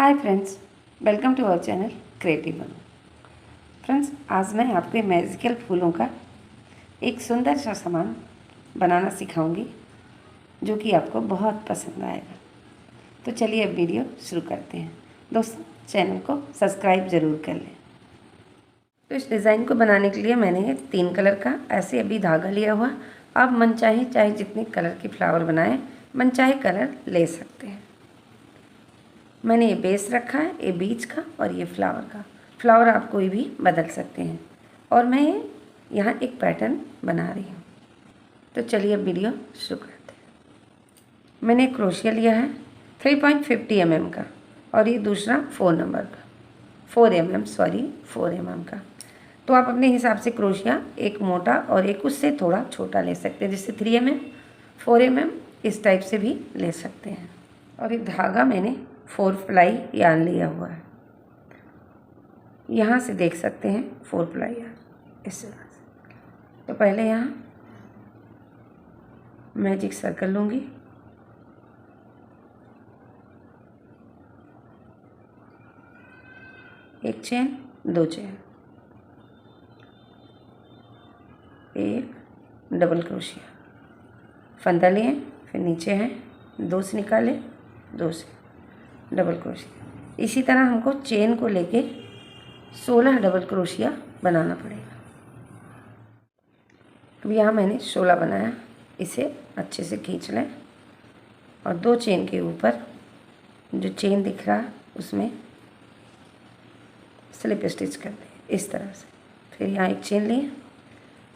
Hi friends, welcome to our channel creative बनो। Friends, आज मैं आपको मैजिकल फूलों का एक सुंदर सा सामान बनाना सिखाऊंगी जो कि आपको बहुत पसंद आएगा। तो चलिए अब वीडियो शुरू करते हैं। दोस्तों, चैनल को सब्सक्राइब ज़रूर कर लें। तो इस डिज़ाइन को बनाने के लिए मैंने 3 कलर का ऐसे अभी धागा लिया हुआ। आप मन चाहे जितने कलर के फ्लावर बनाएं, मन चाहे कलर ले सकते हैं। मैंने ये बेस रखा है, ये बीच का और ये फ्लावर का। फ्लावर आप कोई भी बदल सकते हैं। और मैं यहाँ एक पैटर्न बना रही हूँ। तो चलिए अब वीडियो शुरू करते हैं। मैंने क्रोशिया लिया है 3.50 mm का और ये दूसरा 4 mm का। तो आप अपने हिसाब से क्रोशिया एक मोटा और एक उससे थोड़ा छोटा ले सकते हैं, जैसे 3 mm, 4 mm इस टाइप से भी ले सकते हैं। और ये धागा मैंने 4 प्लाई यार्न लिया हुआ है। यहाँ से देख सकते हैं 4 प्लाई यार्न इस तरह से। तो पहले यहाँ मैजिक सर्कल लूँगी, एक चेन, 2 चेन, एक डबल क्रोशिया, फंदा लिए, फिर नीचे है 2 से निकाले, 2 से डबल क्रोशिया। इसी तरह हमको चेन को लेके 16 डबल क्रोशिया बनाना पड़ेगा। अब यहाँ मैंने 16 बनाया, इसे अच्छे से खींच लें और 2 चेन के ऊपर जो चेन दिख रहा है उसमें स्लिप स्टिच कर दें इस तरह से। फिर यहाँ एक चेन लिए,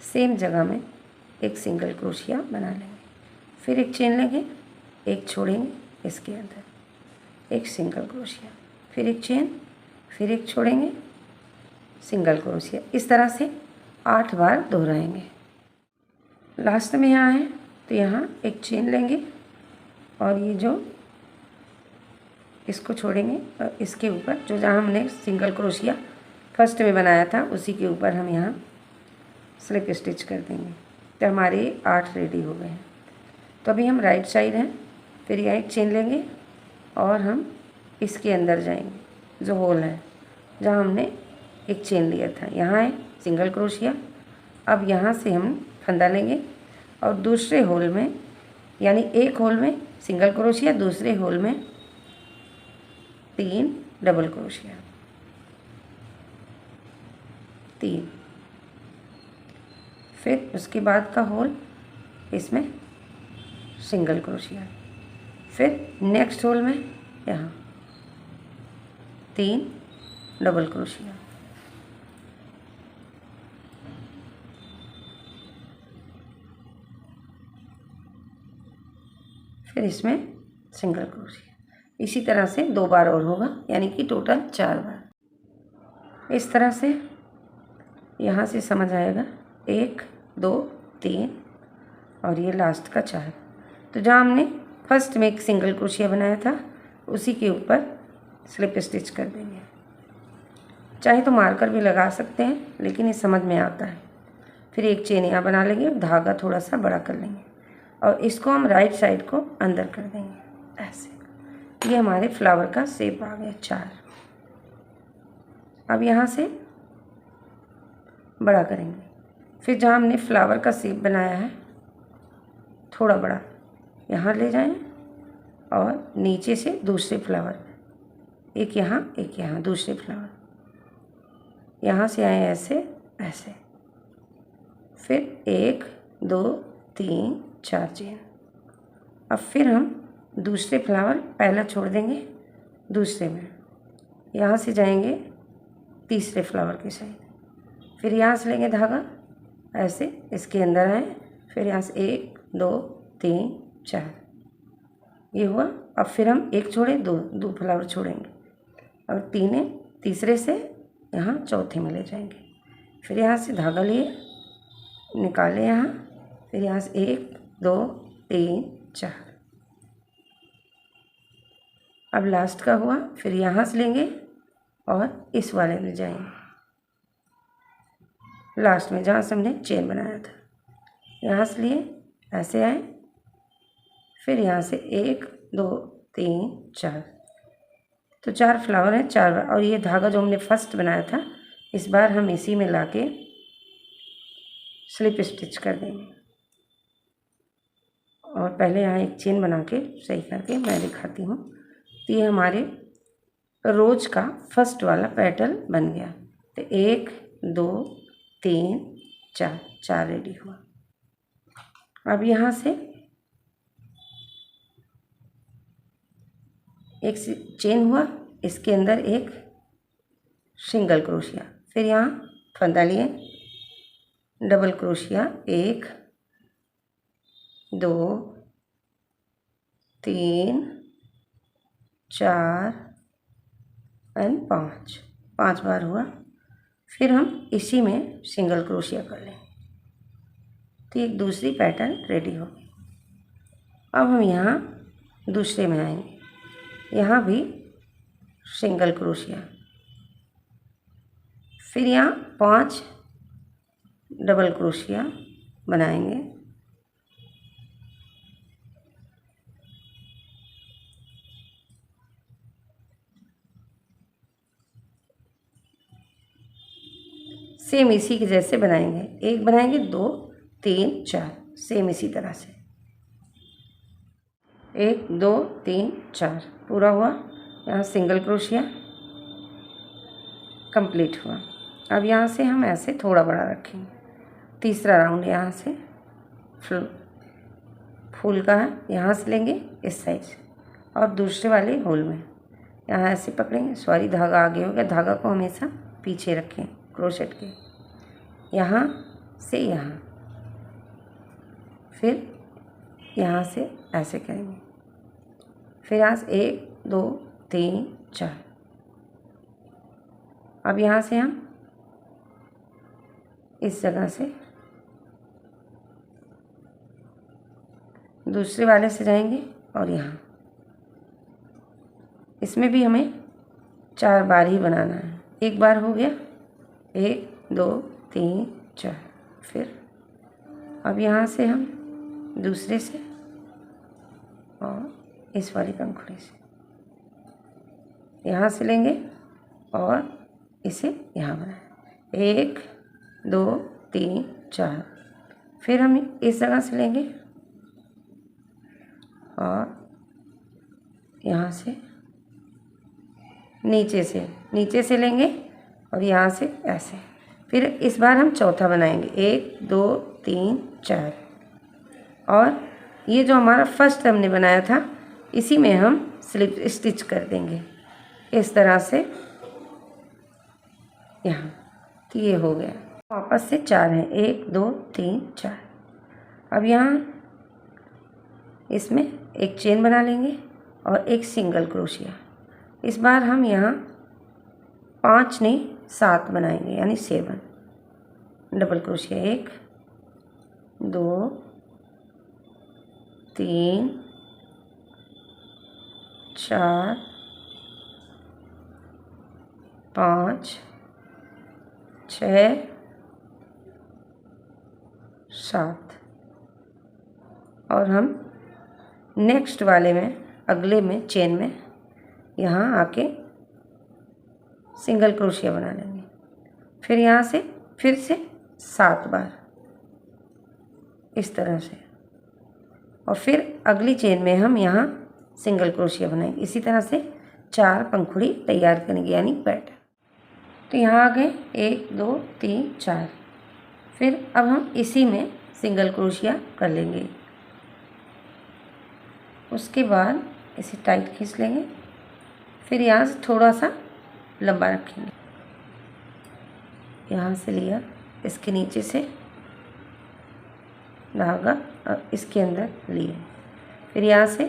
सेम जगह में एक सिंगल क्रोशिया बना लेंगे, फिर एक चेन लेंगे, एक छोड़ेंगे, इसके अंदर एक सिंगल क्रोशिया, फिर एक चेन, फिर एक छोड़ेंगे, सिंगल क्रोशिया। इस तरह से 8 बार दोहराएंगे। लास्ट में यहाँ है तो यहाँ एक चेन लेंगे और ये जो इसको छोड़ेंगे और इसके ऊपर जो जहाँ हमने सिंगल क्रोशिया फर्स्ट में बनाया था उसी के ऊपर हम यहाँ स्लिप स्टिच कर देंगे। तो हमारे 8 रेडी हो गए हैं। तो अभी हम राइट साइड हैं, फिर यहाँ एक चेन लेंगे और हम इसके अंदर जाएंगे, जो होल है जहाँ हमने एक चेन लिया था। यहाँ है सिंगल क्रोशिया। अब यहाँ से हम फंदा लेंगे और दूसरे होल में, यानी एक होल में सिंगल क्रोशिया, दूसरे होल में 3 डबल क्रोशिया, 3, फिर उसके बाद का होल इसमें सिंगल क्रोशिया, फिर नेक्स्ट होल में यहाँ 3 डबल क्रोशिया, फिर इसमें सिंगल क्रोशिया। इसी तरह से 2 बार और होगा, यानी कि टोटल 4 बार। इस तरह से यहाँ से समझ आएगा 1 2 3 और ये लास्ट का 4। तो जहाँ हमने फर्स्ट में एक सिंगल क्रोशिया बनाया था उसी के ऊपर स्लिप स्टिच कर देंगे। चाहे तो मार्कर भी लगा सकते हैं, लेकिन ये समझ में आता है। फिर एक चेन यहाँ बना लेंगे, धागा थोड़ा सा बड़ा कर लेंगे और इसको हम राइट साइड को अंदर कर देंगे ऐसे। ये हमारे फ्लावर का शेप आ गया 4। अब यहाँ से बड़ा करेंगे, फिर जहाँ हमने फ्लावर का शेप बनाया है थोड़ा बड़ा यहाँ ले जाएं और नीचे से दूसरे फ्लावर में एक यहाँ दूसरे फ्लावर, यहाँ से आए ऐसे ऐसे, फिर 1 2 3 4 चेन। अब फिर हम दूसरे फ्लावर पहला छोड़ देंगे, दूसरे में यहाँ से जाएंगे तीसरे फ्लावर की साइड, फिर यहाँ से लेंगे धागा ऐसे, इसके अंदर आए, फिर यहाँ से 1 2 3 4, ये हुआ। अब फिर हम एक छोड़े, दो फ्लावर छोड़ेंगे और तीसरे से यहाँ चौथे में ले जाएंगे, फिर यहाँ से धागा लिए निकाले यहाँ, फिर यहाँ से 1 2 3 4। अब लास्ट का हुआ, फिर यहाँ से लेंगे और इस वाले में जाएंगे लास्ट में जहाँ से हमने चेन बनाया था। यहाँ से लिए ऐसे आए, फिर यहाँ से 1 2 3 4, तो 4 फ्लावर हैं 4 बार। और ये धागा जो हमने फर्स्ट बनाया था इस बार हम इसी में लाके स्लिप स्टिच कर देंगे। और पहले यहाँ एक चेन बना के सही करके मैं दिखाती हूँ। तो ये हमारे रोज का फर्स्ट वाला पैटर्न बन गया। तो 1 2 3 4 रेडी हुआ। अब यहाँ से एक चेन हुआ, इसके अंदर एक सिंगल क्रोशिया, फिर यहाँ फंदा लिए, डबल क्रोशिया 1 2 3 4 एंड 5 बार हुआ। फिर हम इसी में सिंगल क्रोशिया कर लें। तो एक दूसरी पैटर्न रेडी हो गई। अब हम यहाँ दूसरे में आएंगे, यहाँ भी सिंगल क्रोशिया, फिर यहाँ 5 डबल क्रोशिया बनाएंगे, सेम इसी के जैसे बनाएंगे। एक बनाएंगे 2 3 4 सेम इसी तरह से 1 2 3 4 पूरा हुआ। यहाँ सिंगल क्रोशिया कंप्लीट हुआ। अब यहाँ से हम ऐसे थोड़ा बड़ा रखेंगे। तीसरा राउंड यहाँ से फूल का है, यहाँ से लेंगे इस साइड से और दूसरे वाले होल में यहाँ ऐसे पकड़ेंगे। सॉरी, धागा आगे हो गया, धागा को हमेशा पीछे रखें क्रोशेट के। यहाँ से यहाँ, फिर यहाँ से ऐसे करेंगे, फिर यहाँ से 1 2 3 4। अब यहाँ से हम इस जगह से दूसरे वाले से जाएंगे और यहाँ इसमें भी हमें 4 बार ही बनाना है। एक बार हो गया, 1 2 3 4। फिर अब यहाँ से हम दूसरे से और इस वाली पंखुड़ी से यहाँ से लेंगे और इसे यहाँ बनाएं। 1 2 3 4। फिर हम इस जगह से लेंगे और यहाँ से नीचे से लेंगे और यहाँ से ऐसे। फिर इस बार हम चौथा बनाएंगे, 1 2 3 4। और ये जो हमारा फर्स्ट हमने बनाया था इसी में हम स्लिप स्टिच कर देंगे इस तरह से यहाँ। तो ये हो गया। वापस से 4 हैं, 1 2 3 4। अब यहाँ इसमें एक चेन बना लेंगे और एक सिंगल क्रोशिया। इस बार हम यहाँ 5 नहीं 7 बनाएंगे, यानी 7 डबल क्रोशिया। 1 2 3 4 5 6 7। और हम नेक्स्ट वाले में अगले में चेन में यहाँ आके सिंगल क्रोशिया बना लेंगे। फिर यहाँ से फिर से 7 बार इस तरह से, और फिर अगली चेन में हम यहाँ सिंगल क्रोशिया बनाएंगे। इसी तरह से 4 पंखुड़ी तैयार करेंगे, यानी पैटर्न। तो यहाँ आ गए 1 2 3 4। फिर अब हम इसी में सिंगल क्रोशिया कर लेंगे। उसके बाद इसे टाइट खींच लेंगे, फिर यहाँ से थोड़ा सा लंबा रखेंगे। यहाँ से लिया, इसके नीचे से धागा और इसके अंदर लिए, फिर यहाँ से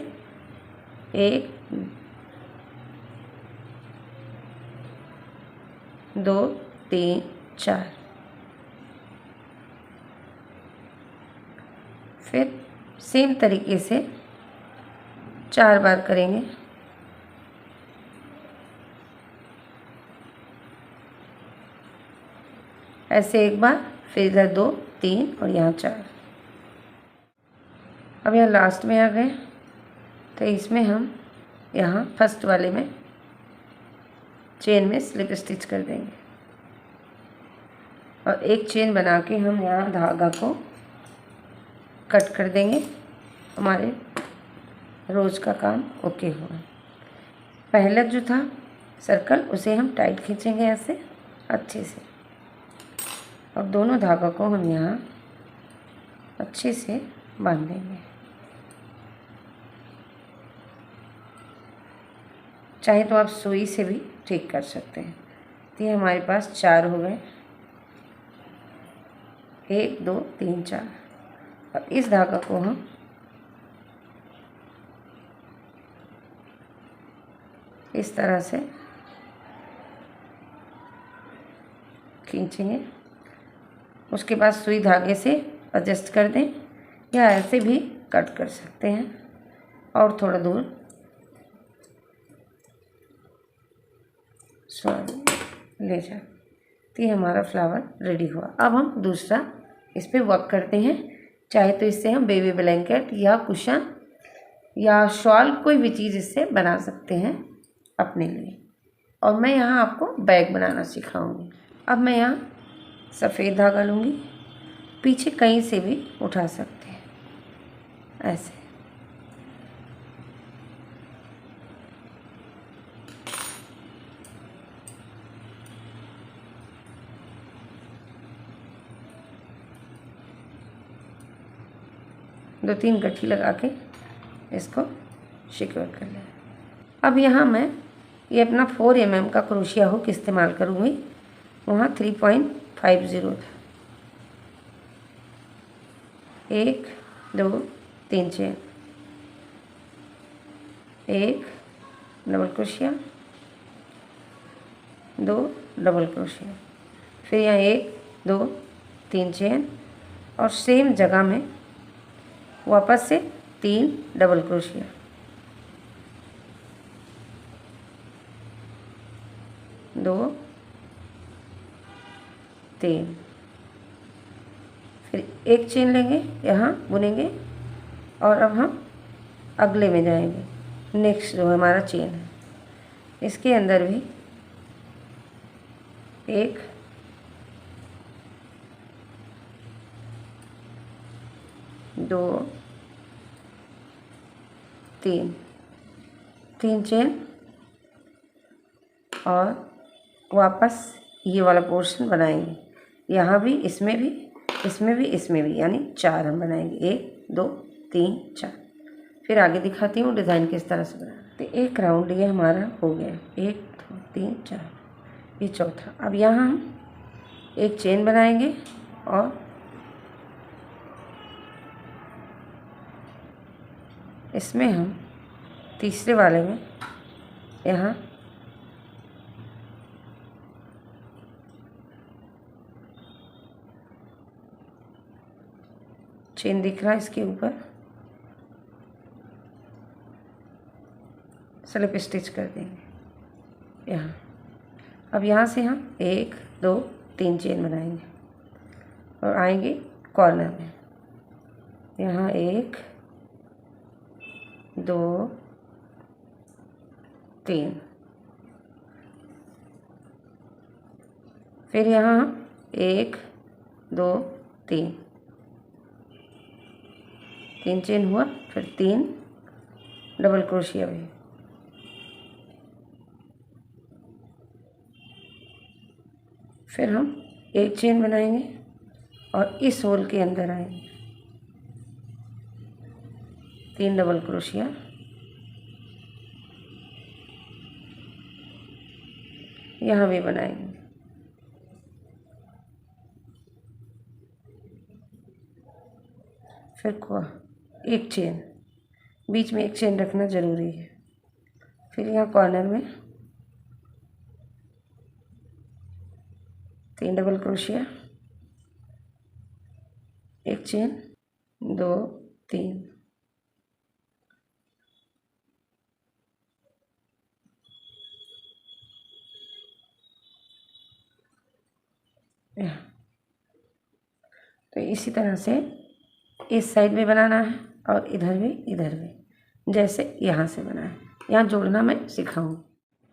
1 2 3 4। फिर सेम तरीके से 4 बार करेंगे। ऐसे एक बार, फिर इधर 2 3 और यहाँ 4। अब यहाँ लास्ट में आ गए, तो इसमें हम यहाँ फर्स्ट वाले में चेन में स्लिप स्टिच कर देंगे और एक चेन बना के हम यहाँ धागा को कट कर देंगे। हमारे रोज़ का काम ओके हुआ। पहला जो था सर्कल उसे हम टाइट खींचेंगे ऐसे अच्छे से और दोनों धागों को हम यहाँ अच्छे से बांध देंगे। चाहे तो आप सुई से भी ठीक कर सकते हैं। तो ये हमारे पास 4 हो गए, 1 2 3 4। और इस धागा को हम इस तरह से खींचेंगे। उसके बाद सुई धागे से एडजस्ट कर दें या ऐसे भी कट कर सकते हैं और थोड़ा दूर ले जाए। तो ये हमारा फ्लावर रेडी हुआ। अब हम दूसरा इस पे वर्क करते हैं। चाहे तो इससे हम बेबी ब्लैंकेट या कुशन या शॉल कोई भी चीज़ इससे बना सकते हैं अपने लिए। और मैं यहाँ आपको बैग बनाना सिखाऊंगी। अब मैं यहाँ सफ़ेद धागा लूँगी, पीछे कहीं से भी उठा सकते हैं ऐसे। दो तीन गट्ठी लगा के इसको सिक्योर कर लें। अब यहाँ मैं ये अपना 4 mm का क्रोशिया हुक इस्तेमाल करूँगी। वहाँ 3.50 था। 1 2 3 chain, 1 double crochet, 2 double crochet, फिर यहाँ 1 2 3 चेन और सेम जगह में वापस से 3 डबल क्रोशिया, 2 3, फिर 1 चेन लेंगे, यहाँ बुनेंगे और अब हम अगले में जाएंगे। नेक्स्ट जो हमारा चेन है इसके अंदर भी 1 2 3 चेन और वापस ये वाला पोर्शन बनाएंगे। यहाँ भी इसमें भी इसमें भी इसमें भी, यानी 4 हम बनाएंगे। 1 2 3 4। फिर आगे दिखाती हूँ डिज़ाइन किस तरह से बनाना। तो एक राउंड ये हमारा हो गया। 1 2 3 4, ये चौथा। अब यहाँ हम एक चेन बनाएंगे और इसमें हम तीसरे वाले में यहाँ चेन दिख रहा है, इसके ऊपर स्लिप स्टिच कर देंगे यहाँ। अब यहाँ से हम 1 2 3 चेन बनाएंगे और आएंगे कॉर्नर में। यहाँ 1 2 3, फिर यहाँ 1 2 3 चेन हुआ, फिर 3 डबल क्रोशिया भी, फिर हम 1 चेन बनाएंगे और इस होल के अंदर आएंगे। 3 डबल क्रोशिया, यहाँ भी बनाएंगे। फिर 1 चेन, बीच में 1 चेन रखना ज़रूरी है। फिर यहाँ कॉर्नर में 3 डबल क्रोशिया, 1 चेन, 2 3, तो इसी तरह से इस साइड में बनाना है और इधर भी जैसे यहाँ से बना है। यहाँ जोड़ना मैं सिखाऊँ।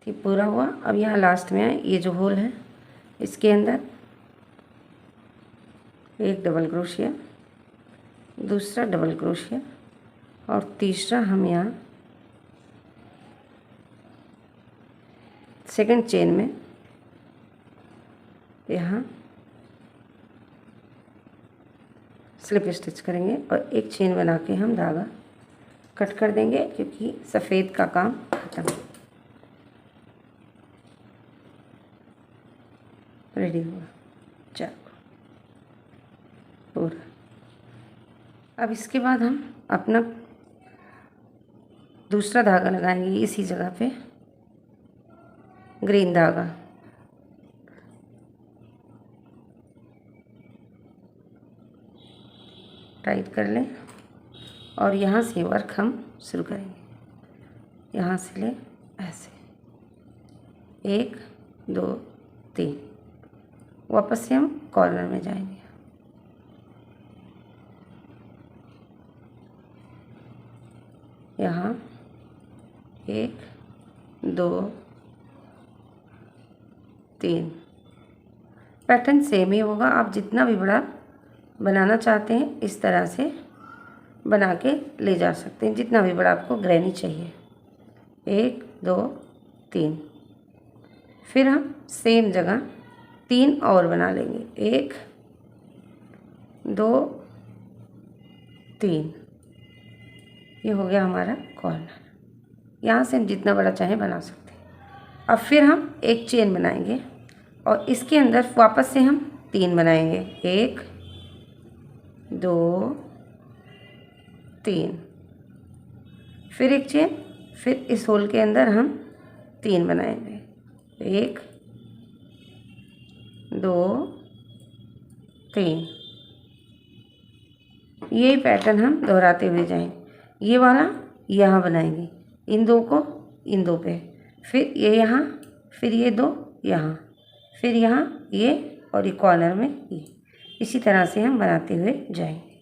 कि पूरा हुआ। अब यहाँ लास्ट में है, ये जो होल है इसके अंदर एक डबल क्रोशिया, दूसरा डबल क्रोशिया और तीसरा हम यहाँ सेकंड चेन में यहाँ स्लिप स्टिच करेंगे और एक चेन बना के हम धागा कट कर देंगे, क्योंकि सफ़ेद का काम खत्म। रेडी हुआ चलो पूरा। अब इसके बाद हम अपना दूसरा धागा लगाएंगे इसी जगह पे, ग्रीन धागा। टाइट कर लें और यहाँ से वर्क हम शुरू करेंगे। यहाँ से ले ऐसे 1 2 3, वापस से हम कॉर्नर में जाएंगे। यहाँ 1 2 3। पैटर्न सेम ही होगा, आप जितना भी बड़ा बनाना चाहते हैं इस तरह से बना के ले जा सकते हैं, जितना भी बड़ा आपको ग्रैनी चाहिए। 1 2 3। फिर हम सेम जगह 3 और बना लेंगे, 1 2 3। ये हो गया हमारा कॉर्नर। यहाँ से हम जितना बड़ा चाहें बना सकते हैं। अब फिर हम एक चेन बनाएंगे और इसके अंदर वापस से हम 3 बनाएंगे, 1 2 3। फिर एक चेन, फिर इस होल के अंदर हम 3 बनाएंगे, 1 2 3। यही पैटर्न हम दोहराते हुए जाएंगे। ये वाला यहाँ बनाएंगे, इन दो को इन दो पे, फिर ये यहाँ, फिर ये 2 यहाँ, फिर यहाँ ये और ये कॉर्नर में ये। इसी तरह से हम बनाते हुए जाएंगे।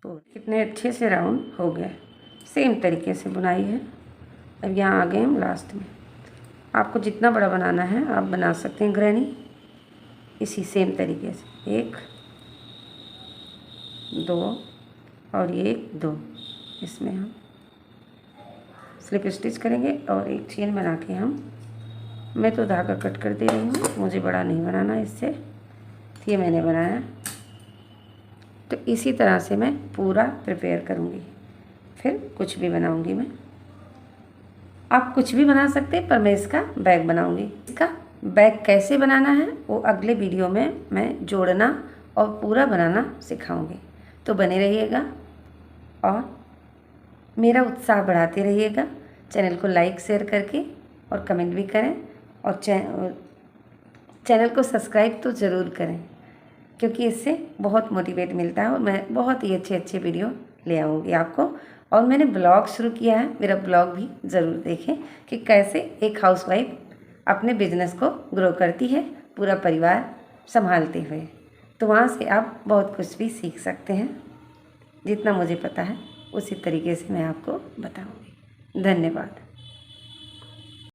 तो कितने अच्छे से राउंड हो गए, सेम तरीके से बुनाई है। अब यहाँ आ गए हम लास्ट में। आपको जितना बड़ा बनाना है आप बना सकते हैं ग्रैनी, इसी सेम तरीके से 1 2 और ये 2। इसमें हम स्लिप स्टिच करेंगे और एक चेन बना के मैं तो धागा कट कर दे रही हूँ, मुझे बड़ा नहीं बनाना इससे, ये मैंने बनाया। तो इसी तरह से मैं पूरा प्रिपेयर करूँगी, फिर कुछ भी बनाऊँगी मैं। आप कुछ भी बना सकते हैं, पर मैं इसका बैग बनाऊँगी। इसका बैग कैसे बनाना है वो अगले वीडियो में मैं जोड़ना और पूरा बनाना सिखाऊँगी। तो बने रहिएगा और मेरा उत्साह बढ़ाते रहिएगा। चैनल को लाइक शेयर करके और कमेंट भी करें और चैनल को सब्सक्राइब तो ज़रूर करें, क्योंकि इससे बहुत मोटिवेट मिलता है और मैं बहुत ही अच्छे अच्छे वीडियो ले आऊँगी आपको। और मैंने ब्लॉग शुरू किया है, मेरा ब्लॉग भी ज़रूर देखें कि कैसे एक हाउसवाइफ अपने बिजनेस को ग्रो करती है पूरा परिवार संभालते हुए। तो वहाँ से आप बहुत कुछ भी सीख सकते हैं। जितना मुझे पता है उसी तरीके से मैं आपको बताऊँगी। धन्यवाद।